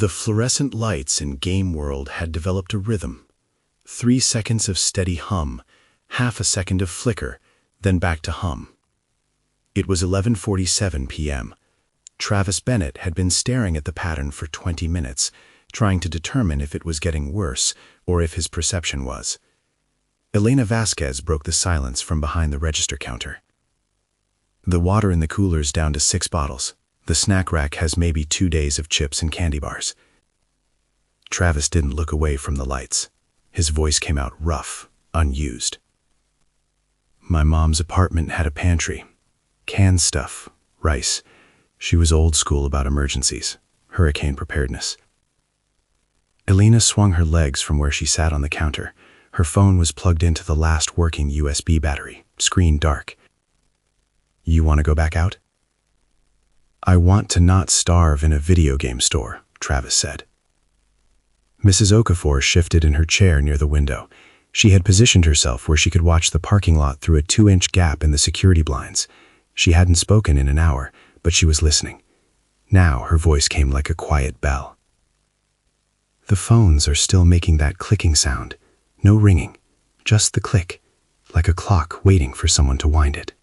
The fluorescent lights in Game World had developed a rhythm. 3 seconds of steady hum, half a second of flicker, then back to hum. It was 11:47 p.m. Travis Bennett had been staring at the pattern for 20 minutes, trying to determine if it was getting worse or if his perception was. Elena Vasquez broke the silence from behind the register counter. The water in the cooler's down to 6 bottles. The snack rack has maybe 2 days of chips and candy bars. Travis didn't look away from the lights. His voice came out rough, unused. My mom's apartment had a pantry. Canned stuff, rice. She was old school about emergencies, hurricane preparedness. Elena swung her legs from where she sat on the counter. Her phone was plugged into the last working USB battery, screen dark. You want to go back out? I want to not starve in a video game store, Travis said. Mrs. Okafor shifted in her chair near the window. She had positioned herself where she could watch the parking lot through a 2-inch gap in the security blinds. She hadn't spoken in an hour, but she was listening. Now her voice came like a quiet bell. The phones are still making that clicking sound. No ringing, just the click, like a clock waiting for someone to wind it.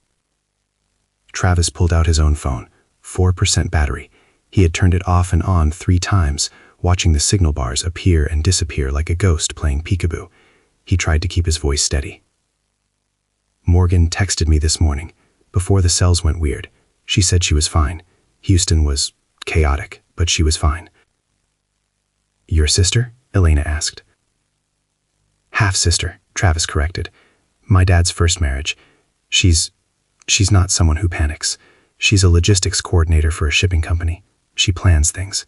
Travis pulled out his own phone, 4% battery. He had turned it off and on 3 times, watching the signal bars appear and disappear like a ghost playing peekaboo. He tried to keep his voice steady. Morgan texted me this morning, before the cells went weird. She said she was fine. Houston was chaotic, but she was fine. Your sister? Elena asked. Half-sister, Travis corrected. My dad's first marriage. She's not someone who panics. She's a logistics coordinator for a shipping company. She plans things.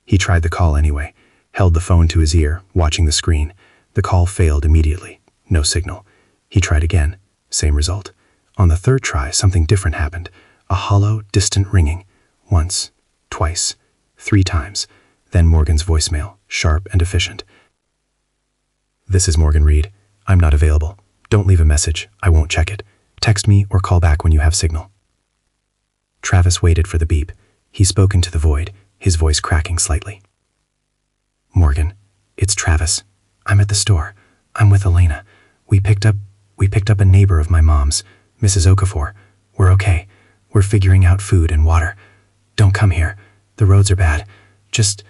He tried the call anyway, held the phone to his ear, watching the screen. The call failed immediately. No signal. He tried again. Same result. On the 3rd try, something different happened. A hollow, distant ringing. Once, twice, 3 times. Then Morgan's voicemail, sharp and efficient. This is Morgan Reed. I'm not available. Don't leave a message. I won't check it. Text me or call back when you have signal. Travis waited for the beep. He spoke into the void, his voice cracking slightly. Morgan, it's Travis. I'm at the store. I'm with Elena. We picked up a neighbor of my mom's, Mrs. Okafor. We're okay. We're figuring out food and water. Don't come here. The roads are bad. Just...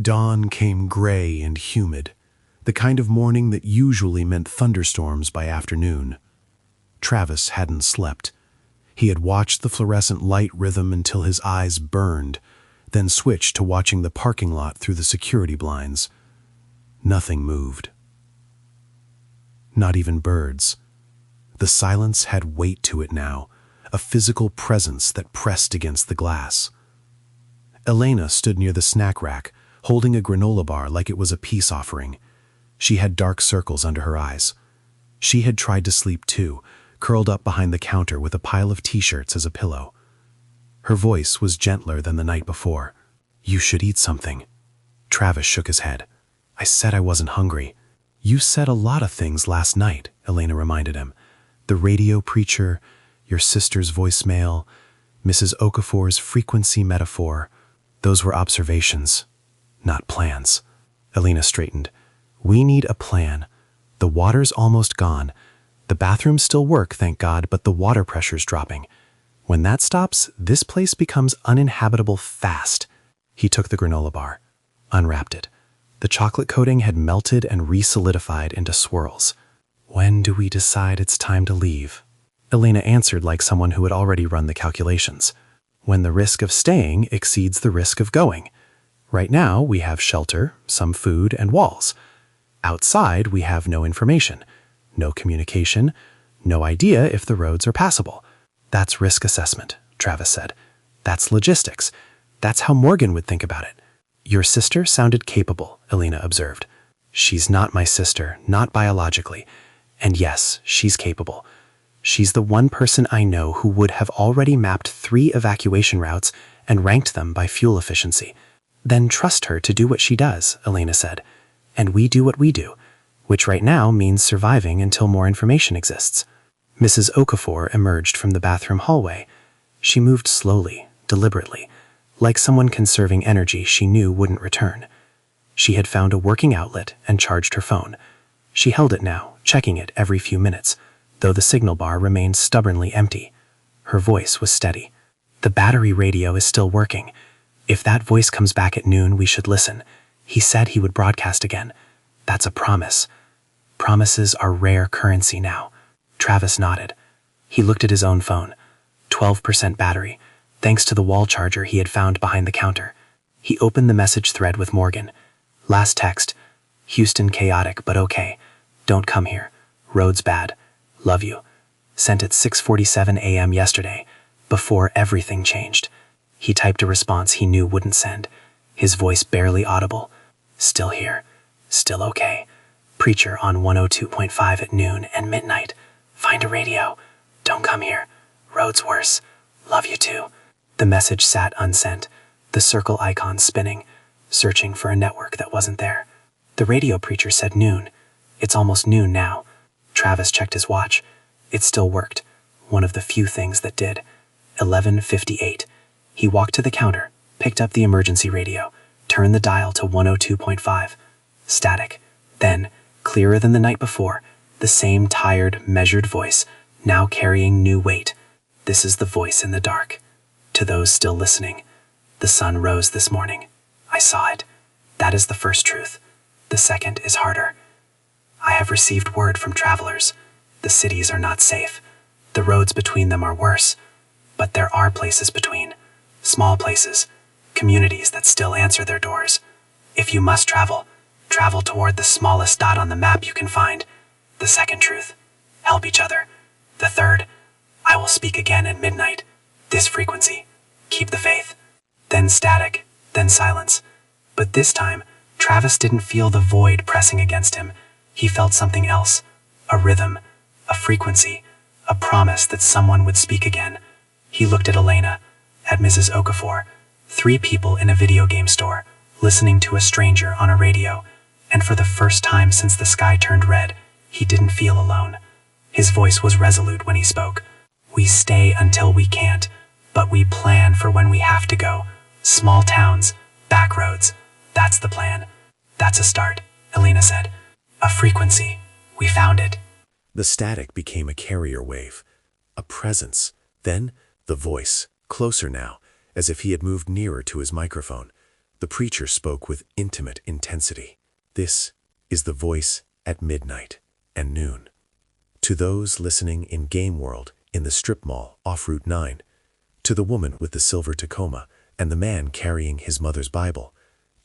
Dawn came gray and humid, the kind of morning that usually meant thunderstorms by afternoon. Travis hadn't slept. He had watched the fluorescent light rhythm until his eyes burned, then switched to watching the parking lot through the security blinds. Nothing moved. Not even birds. The silence had weight to it now, a physical presence that pressed against the glass. Elena stood near the snack rack, holding a granola bar like it was a peace offering. She had dark circles under her eyes. She had tried to sleep too, curled up behind the counter with a pile of t-shirts as a pillow. Her voice was gentler than the night before. You should eat something. Travis shook his head. I said I wasn't hungry. You said a lot of things last night, Elena reminded him. The radio preacher, your sister's voicemail, Mrs. Okafor's frequency metaphor. Those were observations, not plans. Elena straightened. We need a plan. The water's almost gone. The bathrooms still work, thank God, but the water pressure's dropping. When that stops, this place becomes uninhabitable fast. He took the granola bar, unwrapped it. The chocolate coating had melted and re-solidified into swirls. "When do we decide it's time to leave?" Elena answered like someone who had already run the calculations. "When the risk of staying exceeds the risk of going. Right now, we have shelter, some food, and walls. Outside, we have no information, no communication, no idea if the roads are passable. That's risk assessment," Travis said. "That's logistics. That's how Morgan would think about it." "Your sister sounded capable," Elena observed. "She's not my sister, not biologically. And yes, she's capable. She's the one person I know who would have already mapped 3 evacuation routes and ranked them by fuel efficiency." "Then trust her to do what she does," Elena said. "And we do what we do, which right now means surviving until more information exists." Mrs. Okafor emerged from the bathroom hallway. She moved slowly, deliberately, like someone conserving energy she knew wouldn't return. She had found a working outlet and charged her phone. She held it now, checking it every few minutes, though the signal bar remained stubbornly empty. Her voice was steady. "The battery radio is still working. If that voice comes back at noon, we should listen. He said he would broadcast again. That's a promise. Promises are rare currency now." Travis nodded. He looked at his own phone. 12% battery, thanks to the wall charger he had found behind the counter. He opened the message thread with Morgan. Last text: "Houston chaotic, but okay. Don't come here. Roads bad. Love you." Sent at 6:47 a.m. yesterday, before everything changed. He typed a response he knew wouldn't send, his voice barely audible. "Still here. Still okay. Preacher on 102.5 at noon and midnight. Find a radio. Don't come here. Roads worse. Love you too." The message sat unsent, the circle icon spinning, searching for a network that wasn't there. The radio preacher said noon. It's almost noon now. Travis checked his watch. It still worked. One of the few things that did. 11:58. He walked to the counter, picked up the emergency radio, turned the dial to 102.5. Static. Then, clearer than the night before, the same tired, measured voice, now carrying new weight. "This is the voice in the dark. To those still listening, the sun rose this morning. I saw it. That is the first truth. The second is harder. I have received word from travelers. The cities are not safe. The roads between them are worse. But there are places between. Small places. Communities that still answer their doors. If you must travel, travel toward the smallest dot on the map you can find. The second truth. Help each other. The third. I will speak again at midnight. This frequency. Keep the faith." Then static. Then silence. But this time, Travis didn't feel the void pressing against him. He felt something else. A rhythm. A frequency. A promise that someone would speak again. He looked at Elena, at Mrs. Okafor, 3 people in a video game store, listening to a stranger on a radio, and for the first time since the sky turned red, he didn't feel alone. His voice was resolute when he spoke. "We stay until we can't, but we plan for when we have to go. Small towns, back roads, that's the plan." "That's a start," Elena said. "A frequency. We found it." The static became a carrier wave, a presence, then the voice, closer now, as if he had moved nearer to his microphone. The preacher spoke with intimate intensity. "This is the voice at midnight and noon. To those listening in Game World, in the strip mall off Route 9, to the woman with the silver Tacoma and the man carrying his mother's Bible,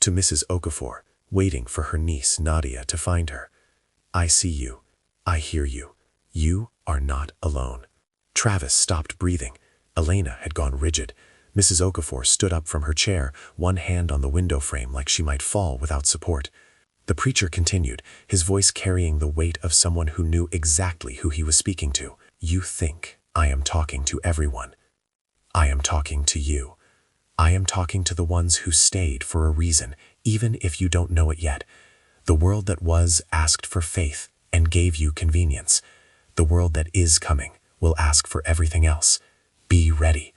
to Mrs. Okafor, waiting for her niece Nadia to find her. I see you. I hear you. You are not alone." Travis stopped breathing. Elena had gone rigid. Mrs. Okafor stood up from her chair, one hand on the window frame like she might fall without support. The preacher continued, his voice carrying the weight of someone who knew exactly who he was speaking to. "You think I am talking to everyone. I am talking to you. I am talking to the ones who stayed for a reason, even if you don't know it yet. The world that was asked for faith and gave you convenience. The world that is coming will ask for everything else. Be ready.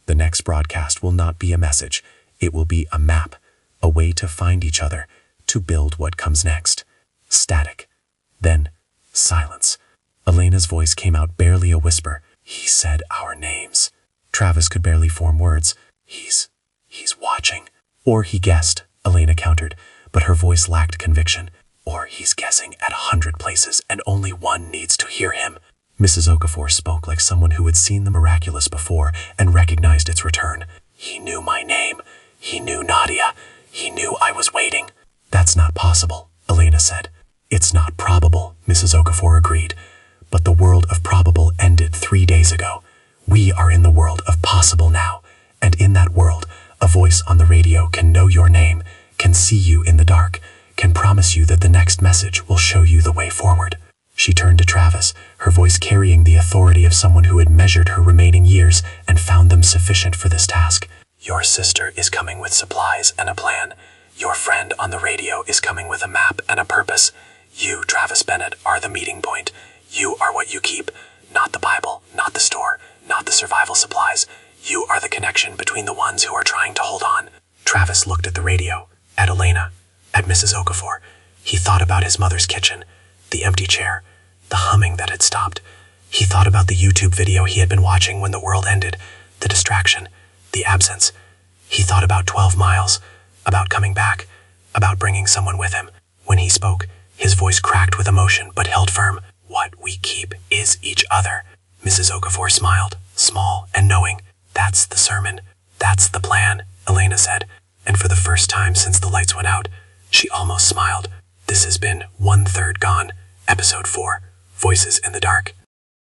The next broadcast will not be a message. It will be a map, a way to find each other, to build what comes next." Static. Then silence. Elena's voice came out barely a whisper. "He said our names." Travis could barely form words. He's watching. Or he guessed, Elena countered, but her voice lacked conviction. Or he's guessing at 100 places and only one needs to hear him. Mrs. Okafor spoke like someone who had seen the miraculous before and recognized its return. He knew my name. He knew Nadia. He knew I was waiting. That's not possible, Elena said. It's not probable, Mrs. Okafor agreed. But the world of probable ended 3 days ago. We are in the world of possible now. And in that world, a voice on the radio can know your name, can see you in the dark, can promise you that the next message will show you the way forward. She turned to Travis, her voice carrying the authority of someone who had measured her remaining years and found them sufficient for this task. Your sister is coming with supplies and a plan. Your friend on the radio is coming with a map and a purpose. You, Travis Bennett, are the meeting point. You are what you keep. Not the Bible, not the store, not the survival supplies. You are the connection between the ones who are trying to hold on. Travis looked at the radio, at Elena, at Mrs. Okafor. He thought about his mother's kitchen, the empty chair, the humming that had stopped. He thought about the YouTube video he had been watching when the world ended, the distraction, the absence. He thought about 12 miles, about coming back, about bringing someone with him. When he spoke, his voice cracked with emotion but held firm. What we keep is each other. Mrs. Okafor smiled, small and knowing. That's the sermon. That's the plan, Elena said. And for the first time since the lights went out, she almost smiled. This has been 1/3 Gone, Episode 4, Voices in the Dark.